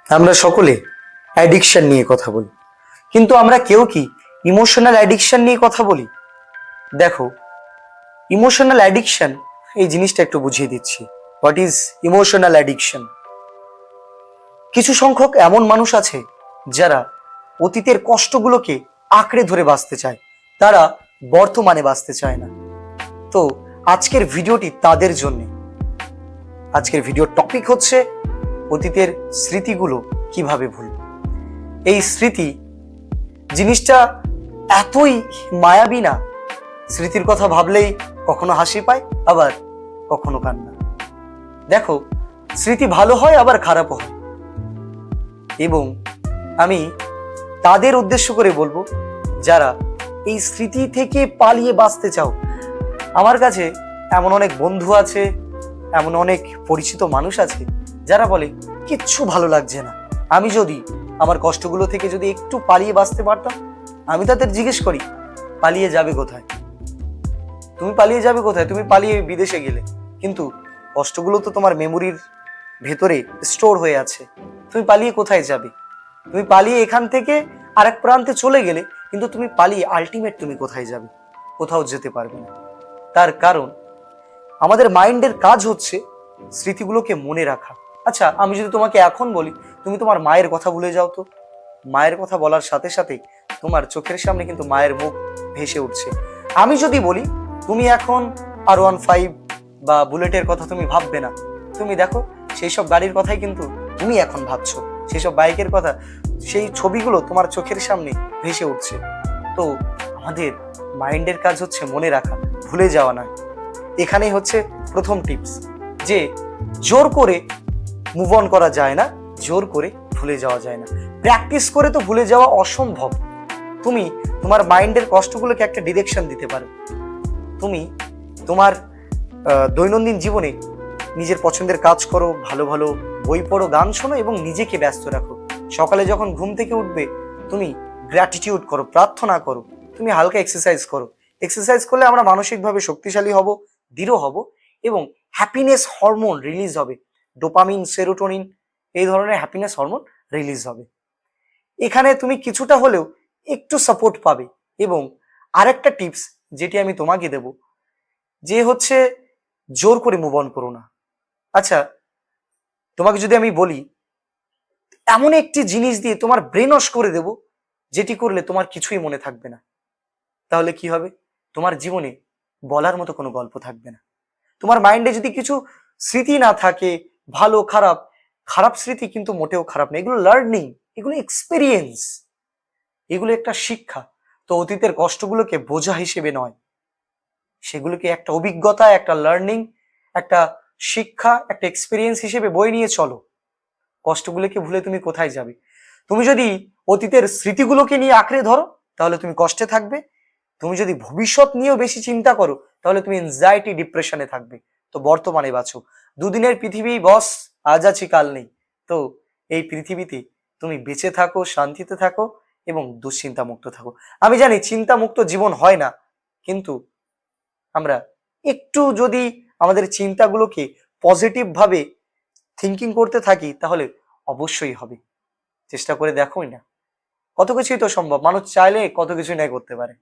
আমরা সকলে অ্যাডিকশন নিয়ে কথা বলি, কিন্তু আমরা কেউ কি ইমোশনাল অ্যাডিকশন নিয়ে কথা বলি? দেখো, ইমোশনাল অ্যাডিকশন এই জিনিসটা একটু বুঝিয়ে দিচ্ছি। What is emotional addiction? কিছু সংখ্যক এমন মানুষ আছে যারা অতীতের কষ্টগুলোকে আঁকড়ে ধরে বাঁচতে চায়, তারা বর্তমানে বাঁচতে চায় না। তো আজকের ভিডিওটি তাদের জন্য। আজকের ভিডিওর টপিক হচ্ছে অতীতের স্মৃতিগুলো কিভাবে ভুলব। এই স্মৃতি জিনিসটা এতই মায়াবী না, স্মৃতির কথা ভাবলেই কখনো হাসি পায়, আবার কখনো কান্না। দেখো, স্মৃতি ভালো হয় আবার খারাপও হয়, এবং আমি তাদের উদ্দেশ্য করে বলবো যারা এই স্মৃতি থেকে পালিয়ে বাঁচতে চাও। আমার কাছে এমন অনেক বন্ধু আছে, এমন অনেক পরিচিত মানুষ আছে যারা বলে কিচ্ছু ভালো লাগছে না, আমি যদি আমার কষ্টগুলো থেকে যদি একটু পালিয়ে বাঁচতে পারতাম। আমি তাদের জিজ্ঞেস করি, পালিয়ে যাবে কোথায়? তুমি পালিয়ে যাবে কোথায়? তুমি পালিয়ে বিদেশে গেলে, কিন্তু কষ্টগুলো তো তোমার মেমোরির ভেতরে স্টোর হয়ে আছে। তুমি পালিয়ে কোথায় যাবে? তুমি পালিয়ে এখান থেকে আরেক প্রান্তে চলে গেলে, কিন্তু তুমি পালিয়ে আলটিমেট তুমি কোথায় যাবে? কোথাও যেতে পারবে না। তার কারণ আমাদের মাইন্ডের কাজ হচ্ছে স্মৃতিগুলোকে মনে রাখা। আচ্ছা, আমি যদি তোমাকে এখন বলি তুমি তোমার মায়ের কথা ভুলে যাও, তো মায়ের কথা বলার সাথে সাথে তোমার চোখের সামনে কিন্তু মায়ের মুখ ভেসে উঠছে। আমি যদি বলি তুমি এখন R15 বা বুলেটের কথা তুমি ভাববে না, তুমি দেখো সেই সব গাড়ির কথাই কিন্তু তুমি এখন ভাবছো, সেই সব বাইকের কথা, সেই ছবিগুলো তোমার চোখের সামনে ভেসে উঠছে। তো আমাদের মাইন্ডের কাজ হচ্ছে মনে রাখা, ভুলে যাওয়া নয়। এখানেই হচ্ছে প্রথম টিপস, যে জোর করে মুভ অন করা যায় না, জোর করে ভুলে যাওয়া যায় না। প্র্যাকটিস করে তো ভুলে যাওয়া অসম্ভব। তুমি তোমার মাইন্ডের কষ্টগুলোকে একটা ডিরেকশন দিতে পারো। তুমি তোমার দৈনন্দিন জীবনে নিজের পছন্দের কাজ করো, ভালো ভালো বই পড়ো, গান শোনো এবং নিজেকে ব্যস্ত রাখো। সকালে যখন ঘুম থেকে উঠবে তুমি গ্র্যাটিটিউড করো, প্রার্থনা করো, তুমি হালকা এক্সারসাইজ করো। এক্সারসাইজ করলে আমরা মানসিকভাবে শক্তিশালী হব, দৃঢ় হব, এবং হ্যাপিনেস হরমোন রিলিজ হবে। ডোপামিন, সেরোটোনিন, এই ধরনের হ্যাপিনেস হরমোন রিলিজ হবে। এখানে তুমি কিছুটা হলেও একটু সাপোর্ট পাবে। এবং আরেকটা টিপস যেটি আমি তোমাকে দেব, যে হচ্ছে জোর করে মুভ অন করো না। আচ্ছা, তোমাকে যদি আমি বলি এমন একটি জিনিস দিয়ে তোমার ব্রেন ওয়াশ করে দেব, যেটি করলে তোমার কিছুই মনে থাকবে না, তাহলে কি হবে? তোমার জীবনে বলার মতো কোনো গল্প থাকবে না। তোমার মাইন্ডে যদি কিছু স্মৃতি না থাকে, ভালো খারাপ, খারাপ স্মৃতি কিন্তু মোটেও খারাপ না, এগুলো লার্নিং, এগুলো এক্সপেরিয়েন্স, এগুলো একটা শিক্ষা। তো অতীতের কষ্টগুলোকে বোঝা হিসেবে নয়, সেগুলোকে একটা অভিজ্ঞতা, একটা লার্নিং, একটা শিক্ষা, একটা এক্সপেরিয়েন্স হিসেবে বয়ে নিয়ে চলো। কষ্টগুলোকে ভুলে তুমি কোথায় যাবে? তুমি যদি অতীতের স্মৃতিগুলোকে নিয়ে আঁকড়ে ধরো, তাহলে তুমি কষ্টে থাকবে। তুমি যদি ভবিষ্যৎ নিয়েও বেশি চিন্তা করো, তাহলে তুমি এনজাইটি, ডিপ্রেশনে থাকবে। তো বর্তমানে বাঁচো। দুদিনের পৃথিবী বস, আজ আছি কাল নেই। তো এই পৃথিবীতে তুমি বেঁচে থাকো, শান্তিতে থাকো এবং দুশ্চিন্তা মুক্ত থাকো। আমি জানি চিন্তা মুক্ত জীবন হয় না, কিন্তু আমরা একটু যদি আমাদের চিন্তাগুলোকে পজিটিভ ভাবে থিঙ্কিং করতে থাকি, তাহলে অবশ্যই হবে। চেষ্টা করে দেখোই না, কত কিছুই তো সম্ভব। মানুষ চাইলে কত কিছুই নাই করতে পারে।